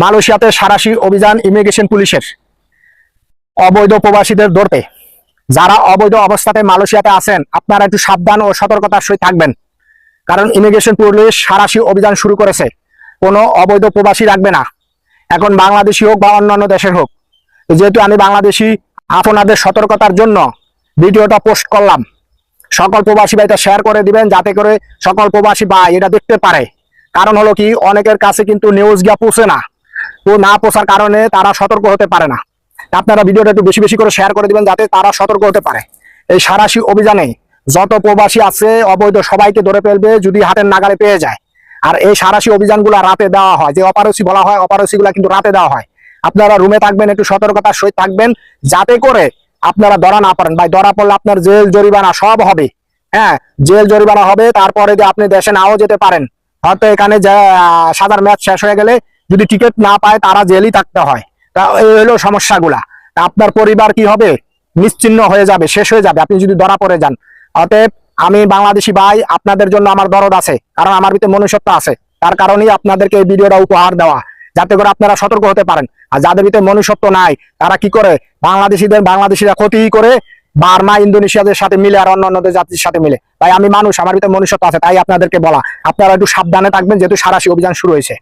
মালয়েশিয়াতে সাঁড়াশি অভিযান ইমিগ্রেশন পুলিশের অবৈধ প্রবাসীদের ধরতে। যারা অবৈধ অবস্থাতে মালয়েশিয়াতে আছেন আপনারা একটু সাবধান ও সতর্কতার সহিত থাকবেন, কারণ ইমিগ্রেশন পুলিশ সাঁড়াশি অভিযান শুরু করেছে। কোনো অবৈধ প্রবাসী রাখবে না, এখন বাংলাদেশি হোক বা অন্যান্য দেশের হোক। যেহেতু আমি বাংলাদেশি, আপনাদের সতর্কতার জন্য ভিডিওটা পোস্ট করলাম। সকল প্রবাসী ভাই এটা শেয়ার করে দিবেন, যাতে করে সকল প্রবাসী ভাই এটা দেখতে পারে। কারণ হলো কি, অনেকের কাছে কিন্তু নিউজ গিয়া পৌঁছে না, তো না পৌঁছার কারণে তারা সতর্ক হতে পারে না। আপনারা ভিডিওটা একটু বেশি বেশি করে শেয়ার করে দিবেন, যাতে তারা সতর্ক হতে পারে। এই সাঁড়াশি অভিযানে যত প্রবাসী আছে অবৈধ সবাইকে ধরে ফেলবে যদি হাতের নাগালে পেয়ে যায়। আর এই সাঁড়াশি অভিযানগুলো রাতে দেওয়া হয়, যে অপারেসি বলা হয়, অপারেসি গুলা কিন্তু রাতে দেওয়া হয়। আপনারা রুমে থাকবেন, একটু সতর্কতার সহিত থাকবেন, যাতে করে আপনারা ধরা না পারেন। ভাই ধরা পড়লে আপনার জেল জরিমানা সব হবে। হ্যাঁ, জেল জরিমানা হবে, তারপরে যে আপনি দেশে নাও যেতে পারেন। হয়তো এখানে সাদার ম্যাচ শেষ হয়ে গেলে যদি টিকিট না পায় তারা জেলই থাকতে হয়। তা এই হলো সমস্যাগুলা। আপনার পরিবার কি হবে, নিশ্চিহ্ন হয়ে যাবে, শেষ হয়ে যাবে আপনি যদি ধরা পড়ে যান। অতএব আমি বাংলাদেশি ভাই, আপনাদের জন্য আমার দরদ আছে, কারণ আমার ভিতরে মনুষ্যত্ব আছে। তার কারণেই আপনাদেরকে এই ভিডিওটা উপহার দেওয়া, যাতে করে আপনারা সতর্ক হতে পারেন। আর যাদের ভিতরে মনুষ্যত্ব নাই তারা কি করে, বাংলাদেশিরা ক্ষতি করে বার্মা ইন্দোনেশিয়াদের সাথে মিলে আর অন্য জাতির সাথে মিলে। তাই আমি মানুষ, আমার ভিতরে মনুষ্যত্ব আছে, তাই আপনাদেরকে বলা। আপনারা একটু সাবধানে থাকবেন, যেহেতু সাঁড়াশি অভিযান শুরু হয়েছে।